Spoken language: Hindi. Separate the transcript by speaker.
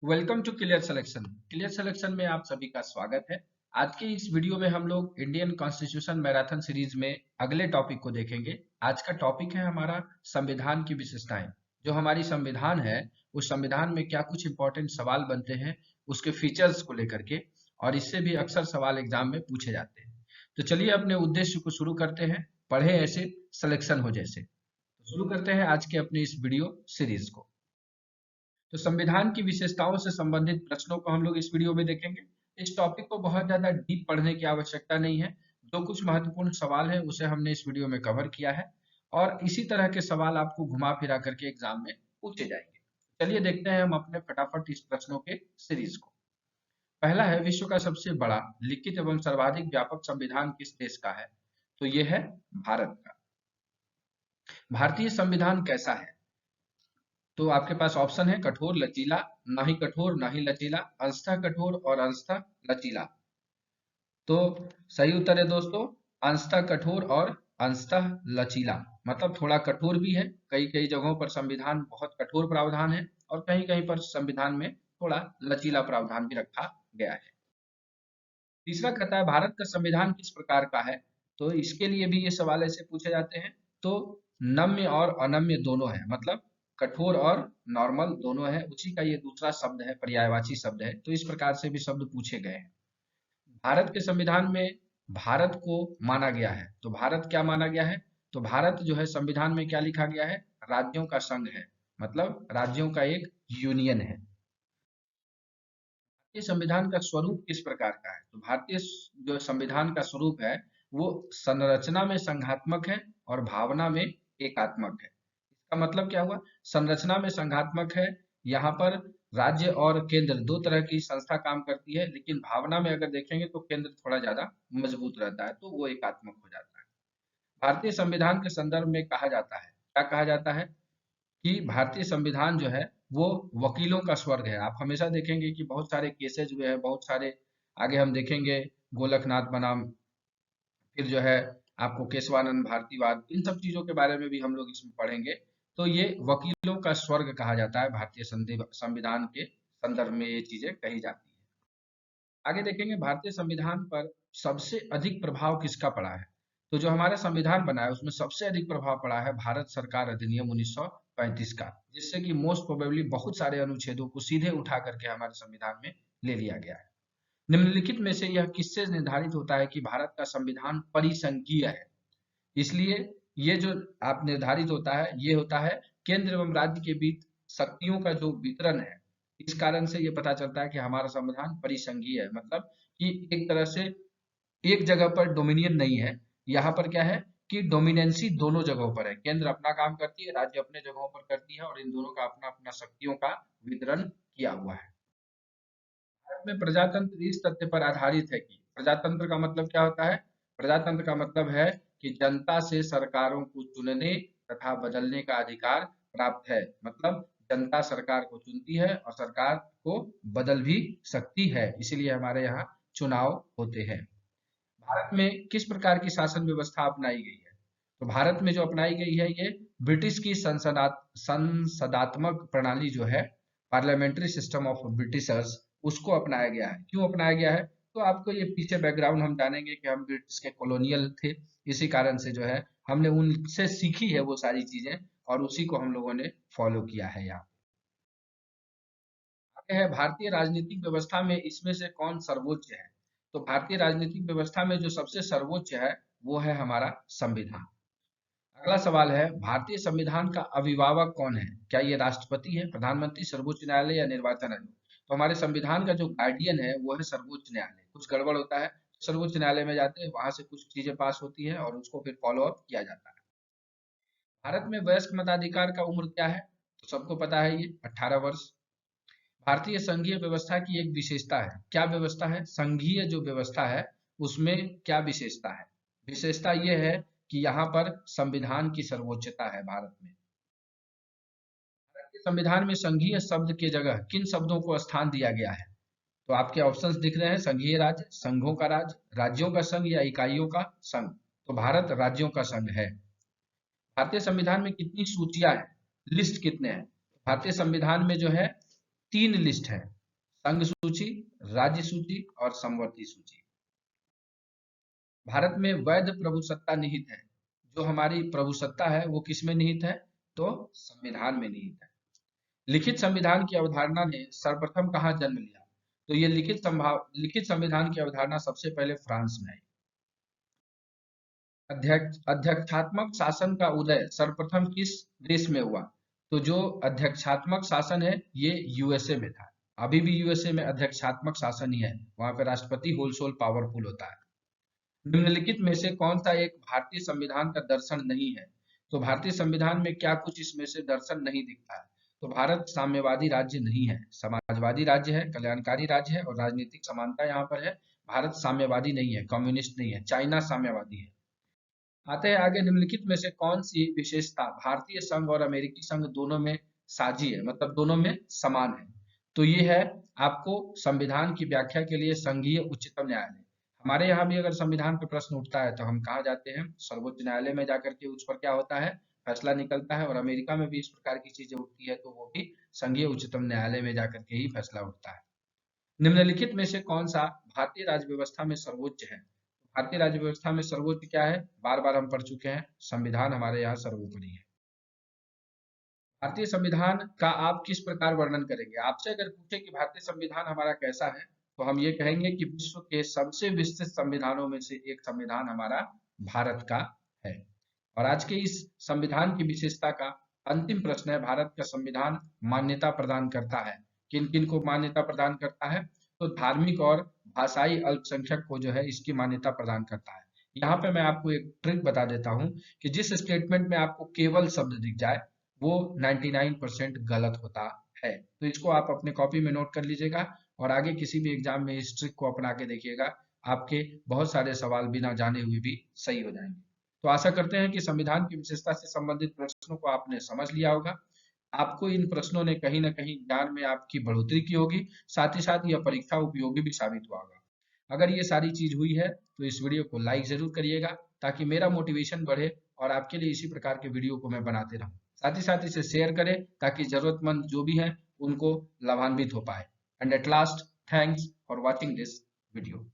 Speaker 1: Welcome to clear selection. Clear selection में आप सभी का स्वागत है। आज के इस वीडियो में हम लोग इंडियन कॉन्स्टिट्यूशन मैराथन सीरीज में अगले टॉपिक को देखेंगे। आज का टॉपिक है हमारा संविधान की विशेषताएं। जो हमारी संविधान है, उस संविधान में क्या कुछ इंपॉर्टेंट सवाल बनते हैं उसके फीचर्स को लेकर के, और इससे भी अक्सर सवाल एग्जाम में पूछे जाते हैं। तो चलिए अपने उद्देश्य को शुरू करते हैं। पढ़े ऐसे, सिलेक्शन हो जैसे। तो शुरू करते हैं आज के अपनी इस वीडियो सीरीज को। तो संविधान की विशेषताओं से संबंधित प्रश्नों को हम लोग इस वीडियो में देखेंगे। इस टॉपिक को बहुत ज्यादा डीप पढ़ने की आवश्यकता नहीं है। जो कुछ महत्वपूर्ण सवाल है उसे हमने इस वीडियो में कवर किया है, और इसी तरह के सवाल आपको घुमा फिरा करके एग्जाम में पूछे जाएंगे। चलिए देखते हैं हम अपने फटाफट इस प्रश्नों के सीरीज को। पहला है, विश्व का सबसे बड़ा लिखित एवं सर्वाधिक व्यापक संविधान किस देश का है? तो ये है भारत का। भारतीय संविधान कैसा है? तो आपके पास ऑप्शन है कठोर, लचीला, ना ही कठोर ना ही लचीला, अंशतः कठोर और अंशतः लचीला। तो सही उत्तर है दोस्तों, अंशतः कठोर और अंशतः लचीला। मतलब थोड़ा कठोर भी है, कई कई जगहों पर संविधान बहुत कठोर प्रावधान है, और कहीं कहीं पर संविधान में थोड़ा लचीला प्रावधान भी रखा गया है। तीसरा कहता है, भारत का संविधान किस प्रकार का है? तो इसके लिए भी ये सवाल ऐसे पूछे जाते हैं। तो नम्य और अनम्य दोनों है, मतलब कठोर और नॉर्मल दोनों है। उसी का ये दूसरा शब्द है, पर्यायवाची शब्द है। तो इस प्रकार से भी शब्द पूछे गए हैं। भारत के संविधान में भारत को माना गया है, तो भारत क्या माना गया है? तो भारत जो है संविधान में क्या लिखा गया है? राज्यों का संघ है, मतलब राज्यों का एक यूनियन है। भारतीय संविधान का स्वरूप किस प्रकार का है? तो भारतीय जो संविधान का स्वरूप है, वो संरचना में संघात्मक है और भावना में एकात्मक है। इसका मतलब क्या हुआ? संरचना में संघात्मक है, यहाँ पर राज्य और केंद्र दो तरह की संस्था काम करती है, लेकिन भावना में अगर देखेंगे तो केंद्र थोड़ा ज्यादा मजबूत रहता है, तो वो एकात्मक हो जाता है। भारतीय संविधान के संदर्भ में कहा जाता है, क्या कहा जाता है? कि भारतीय संविधान जो है वो वकीलों का स्वर्ग है। आप हमेशा देखेंगे कि बहुत सारे केसेज हुए हैं, बहुत सारे, आगे हम देखेंगे गोलकनाथ बनाम, फिर जो है आपको केशवानंद भारतीवाद, इन सब चीजों के बारे में भी हम लोग इसमें पढ़ेंगे। तो ये वकीलों का स्वर्ग कहा जाता है, भारतीय संविधान के संदर्भ में ये चीजें कही जाती है। आगे देखेंगे भारतीय संविधान पर सबसे अधिक प्रभाव किसका पड़ा है? तो जो हमारा संविधान बना है उसमें सबसे अधिक प्रभाव पड़ा है भारत सरकार अधिनियम 1935 का, जिससे कि मोस्ट प्रोबेबली बहुत सारे अनुच्छेदों को सीधे उठा करके हमारे संविधान में ले लिया गया है। निम्नलिखित में से यह किससे निर्धारित होता है कि भारत का संविधान परिसंघीय है? इसलिए ये जो आप निर्धारित होता है, ये होता है केंद्र एवं राज्य के बीच शक्तियों का जो वितरण है। इस कारण से ये पता चलता है कि हमारा संविधान परिसंघीय है, मतलब कि एक तरह से एक जगह पर डोमिनियन नहीं है। यहाँ पर क्या है कि डोमिनेंसी दोनों जगहों पर है, केंद्र अपना काम करती है, राज्य अपने जगहों पर करती है, और इन दोनों का अपना अपना शक्तियों का वितरण किया हुआ है। भारत में प्रजातंत्र इस तथ्य पर आधारित है कि, प्रजातंत्र का मतलब क्या होता है? प्रजातंत्र का मतलब है कि जनता से सरकारों को चुनने तथा बदलने का अधिकार प्राप्त है। मतलब जनता सरकार को चुनती है और सरकार को बदल भी सकती है, इसीलिए हमारे यहाँ चुनाव होते हैं। भारत में किस प्रकार की शासन व्यवस्था अपनाई गई है? तो भारत में जो अपनाई गई है, ये ब्रिटिश की संसदात्मक प्रणाली जो है, पार्लियामेंट्री सिस्टम ऑफ ब्रिटिशर्स, उसको अपनाया गया है। क्यों अपनाया गया है? तो आपको ये पीछे बैकग्राउंड हम जानेंगे कि हम ब्रिटिश के कॉलोनियल थे, इसी कारण से जो है हमने उनसे सीखी है वो सारी चीजें, और उसी को हम लोगों ने फॉलो किया है। यहाँ आगे है, भारतीय राजनीतिक व्यवस्था में इसमें से कौन सर्वोच्च है? तो भारतीय राजनीतिक व्यवस्था में जो सबसे सर्वोच्च है वो है हमारा संविधान। अगला सवाल है, भारतीय संविधान का अभिभावक कौन है? क्या ये राष्ट्रपति है, प्रधानमंत्री, सर्वोच्च न्यायालय या निर्वाचन आयोग? तो हमारे संविधान का जो गार्डियन है वो है सर्वोच्च न्यायालय। कुछ गड़बड़ होता है, सर्वोच्च न्यायालय में जाते हैं, वहां से कुछ चीजें पास होती है और उसको फिर फॉलो अप किया जाता है। भारत में वयस्क मताधिकार का उम्र क्या है? तो सबको पता है, ये 18 वर्ष। भारतीय संघीय व्यवस्था की एक विशेषता है, क्या व्यवस्था है? संघीय जो व्यवस्था है उसमें क्या विशेषता है? विशेषता यह है कि यहाँ पर संविधान की सर्वोच्चता है भारत में। भारत के संविधान में संघीय शब्द के जगह किन शब्दों को स्थान दिया गया है? तो आपके ऑप्शंस दिख रहे हैं, संघीय राज्य, संघों का राज्य, राज्यों का संघ या इकाइयों का संघ। तो भारत राज्यों का संघ है। भारतीय संविधान में कितनी सूचियां हैं, लिस्ट कितने हैं? भारतीय संविधान में जो है तीन लिस्ट है, संघ सूची, राज्य सूची और समवर्ती सूची। भारत में वैध प्रभुसत्ता निहित है। जो हमारी प्रभुसत्ता है वो किसमें निहित है? तो संविधान में निहित है। लिखित संविधान की अवधारणा ने सर्वप्रथम कहाँ जन्म लिया? तो ये लिखित संविधान की अवधारणा सबसे पहले फ्रांस में आई। अध्यक्षात्मक शासन का उदय सर्वप्रथम किस देश में हुआ? तो जो अध्यक्षात्मक शासन है ये यूएसए में था। अभी भी यूएसए में अध्यक्षात्मक शासन ही है, वहां पे राष्ट्रपति होल सोल पावरफुल होता है। निम्नलिखित में से कौन सा एक भारतीय संविधान का दर्शन नहीं है? तो भारतीय संविधान में क्या कुछ इसमें से दर्शन नहीं दिखता है? तो भारत साम्यवादी राज्य नहीं है, समाजवादी राज्य है, कल्याणकारी राज्य है और राजनीतिक समानता यहाँ पर है। भारत साम्यवादी नहीं है, कम्युनिस्ट नहीं है, चाइना साम्यवादी है। आते हैं आगे, निम्नलिखित में से कौन सी विशेषता भारतीय संघ और अमेरिकी संघ दोनों में साझी है, मतलब दोनों में समान है? तो ये है आपको संविधान की व्याख्या के लिए संघीय उच्चतम न्यायालय। हमारे यहाँ भी अगर संविधान पे प्रश्न उठता है तो हम कहाँ जाते हैं? सर्वोच्च न्यायालय में जाकर के उस पर क्या होता है? फैसला निकलता है। और अमेरिका में भी इस प्रकार की चीजें उठती है तो वो भी संघीय उच्चतम न्यायालय में जाकर के ही फैसला उठता है। निम्नलिखित में से कौन सा भारतीय राज्य व्यवस्था में सर्वोच्च है? भारतीय राज्य व्यवस्था में सर्वोच्च क्या है? बार बार हम पढ़ चुके हैं, संविधान हमारे यहाँ सर्वोपरि है। भारतीय संविधान का आप किस प्रकार वर्णन करेंगे? आपसे अगर पूछे कि भारतीय संविधान हमारा कैसा है, तो हम ये कहेंगे कि विश्व के सबसे विस्तृत संविधानों में से एक संविधान हमारा भारत का है। और आज के इस संविधान की विशेषता का अंतिम प्रश्न है, भारत का संविधान मान्यता प्रदान करता है। किन किन को मान्यता प्रदान करता है? तो धार्मिक और भाषाई अल्पसंख्यक को जो है इसकी मान्यता प्रदान करता है। यहाँ पे मैं आपको एक ट्रिक बता देता हूँ कि जिस स्टेटमेंट में आपको केवल शब्द दिख जाए वो 99% गलत होता है। तो इसको आप अपने कॉपी में नोट कर लीजिएगा और आगे किसी भी एग्जाम में इस ट्रिक को अपना के देखिएगा, आपके बहुत सारे सवाल बिना जाने हुए भी सही हो जाएंगे। तो आशा करते हैं कि संविधान की विशेषता से संबंधित प्रश्नों को आपने समझ लिया होगा। आपको इन प्रश्नों ने कहीं ना कहीं ज्ञान में आपकी बढ़ोतरी की होगी, साथ ही साथ यह परीक्षा उपयोगी भी साबित हुआ होगा। अगर ये सारी चीज हुई है तो इस वीडियो को लाइक जरूर करिएगा ताकि मेरा मोटिवेशन बढ़े और आपके लिए इसी प्रकार के वीडियो को मैं बनाते रहूं। साथ ही साथ इसे शेयर करें ताकि जरूरतमंद जो भी हैं उनको लाभान्वित हो पाए। And at last, thanks for watching this video.